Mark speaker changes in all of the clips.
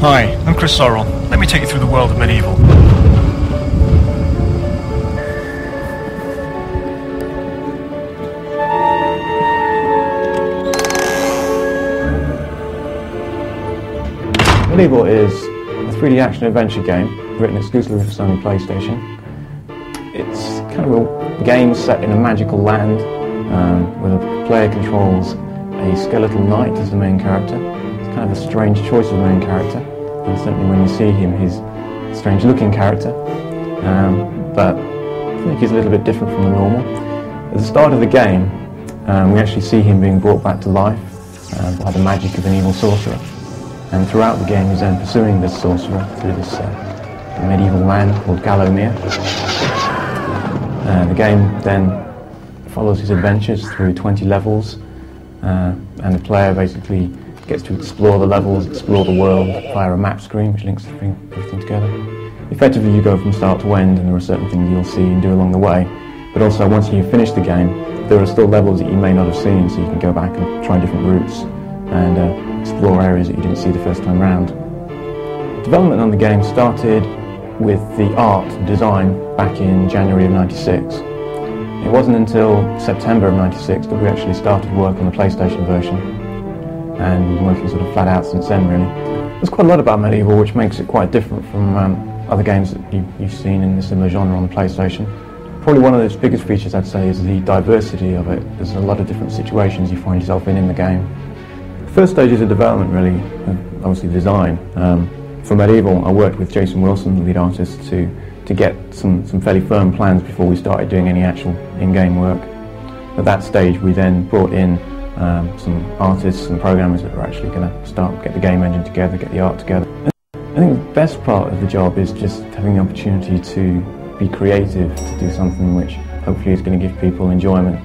Speaker 1: Hi, I'm Chris Sorrell. Let me take you through the world of MediEvil.
Speaker 2: MediEvil is a 3D action-adventure game written exclusively for Sony PlayStation. It's kind of a game set in a magical land where the player controls a skeletal knight as the main character. It's kind of a strange choice of the main character, and certainly when you see him he's a strange-looking character, but I think he's a little bit different from the normal. At the start of the game, we actually see him being brought back to life by the magic of an evil sorcerer. And throughout the game he's then pursuing this sorcerer through this medieval land called Gallowmere. The game then follows his adventures through 20 levels, and the player basically gets to explore the levels, explore the world via a map screen which links everything together. Effectively you go from start to end, and there are certain things you'll see and do along the way, but also once you finish the game there are still levels that you may not have seen, so you can go back and try different routes and explore areas that you didn't see the first time round. Development on the game started with the art and design back in January of '96. It wasn't until September of '96 that we actually started work on the PlayStation version, and we've been working sort of flat out since then really. There's quite a lot about MediEvil which makes it quite different from other games that you've seen in the similar genre on the PlayStation. Probably one of its biggest features I'd say is the diversity of it. There's a lot of different situations you find yourself in the game. The first stages of development really, obviously design. For MediEvil I worked with Jason Wilson, the lead artist, to get some fairly firm plans before we started doing any actual in-game work. At that stage we then brought in some artists and programmers that were actually going to get the game engine together, get the art together. I think the best part of the job is just having the opportunity to be creative, to do something which hopefully is going to give people enjoyment,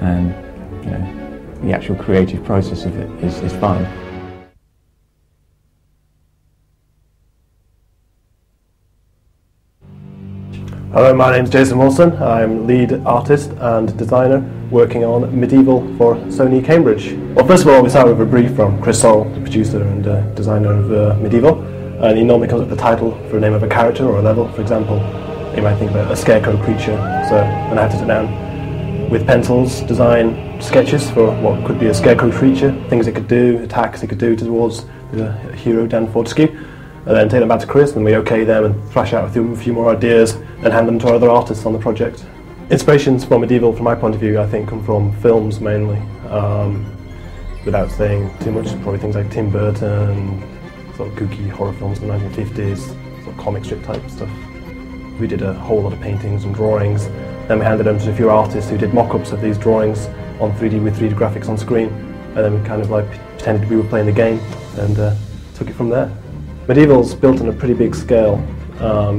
Speaker 2: and you know, the actual creative process of it is fun.
Speaker 3: Hello, my name's Jason Wilson. I'm lead artist and designer working on MediEvil for Sony Cambridge. Well, first of all, we start with a brief from Chris Sorrell, the producer and designer of MediEvil, and he normally comes up with the title for the name of a character or a level. For example, you might think about a scarecrow creature, so then I have to sit down with pencils, design sketches for what could be a scarecrow creature, things it could do, attacks it could do towards the hero Dan Fortesque, and then take them back to Chris, and we OK them and thrash out a few more ideas and hand them to other artists on the project. Inspirations for MediEvil, from my point of view, I think come from films mainly. Without saying too much, probably things like Tim Burton, sort of kooky horror films in the 1950s, sort of comic strip type stuff. We did a whole lot of paintings and drawings, then we handed them to a few artists who did mock-ups of these drawings on 3D with 3D graphics on screen, and then we kind of like pretended we were playing the game and took it from there. MediEvil's built on a pretty big scale,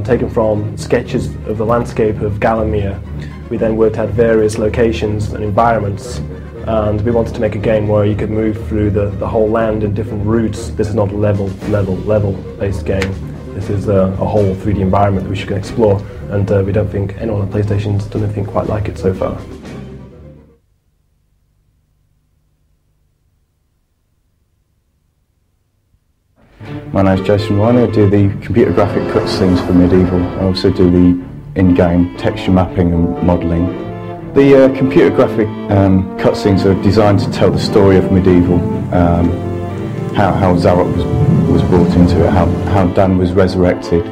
Speaker 3: taken from sketches of the landscape of Gallowmere. We then worked out various locations and environments, and we wanted to make a game where you could move through the whole land in different routes. This is not a level-based game. This is a whole 3D environment that we can explore, and we don't think anyone on PlayStation's done anything quite like it so far.
Speaker 4: My name's Jason Riley. I do the computer graphic cutscenes for MediEvil. I also do the in-game texture mapping and modelling. The computer graphic cutscenes are designed to tell the story of MediEvil, how Zarok was brought into it, how Dan was resurrected,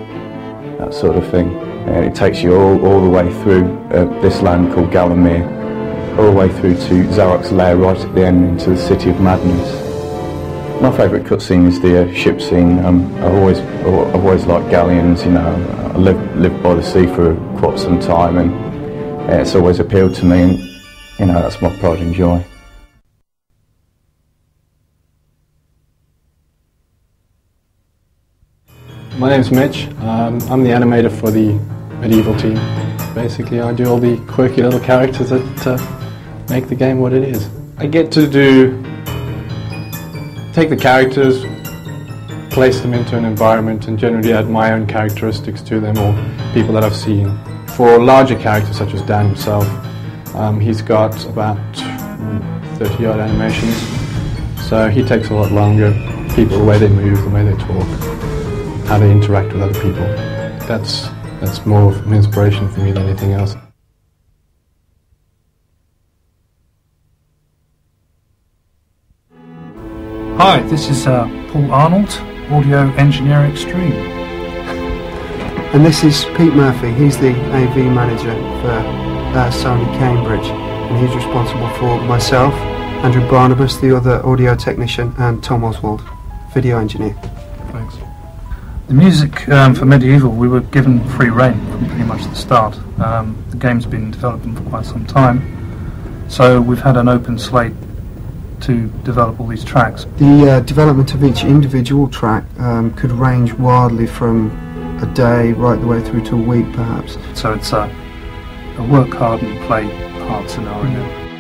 Speaker 4: that sort of thing. And it takes you all the way through this land called Gallowmere, all the way through to Zarok's lair right at the end into the City of Madness. My favourite cutscene is the ship scene. I've always liked galleons. You know, I lived by the sea for quite some time, and it's always appealed to me, and you know, that's my pride and joy.
Speaker 5: My name's Mitch. I'm the animator for the MediEvil team. Basically, I do all the quirky little characters that make the game what it is. I get to take the characters, place them into an environment, and generally add my own characteristics to them or people that I've seen. For larger characters such as Dan himself, he's got about 30 odd animations, so he takes a lot longer. people, the way they move, the way they talk, how they interact with other people. That's more of an inspiration for me than anything else.
Speaker 6: Hi, this is Paul Arnold, Audio Engineer Extreme.
Speaker 7: And this is Pete Murphy. He's the AV manager for Sony Cambridge, and he's responsible for myself, Andrew Barnabas, the other audio technician, and Tom Oswald, video engineer.
Speaker 6: Thanks. The music for MediEvil, we were given free rein from pretty much the start. The game's been developing for quite some time, so we've had an open slate to develop all these tracks.
Speaker 7: The development of each individual track could range wildly from a day right the way through to a week perhaps.
Speaker 6: So it's a work hard and play hard scenario.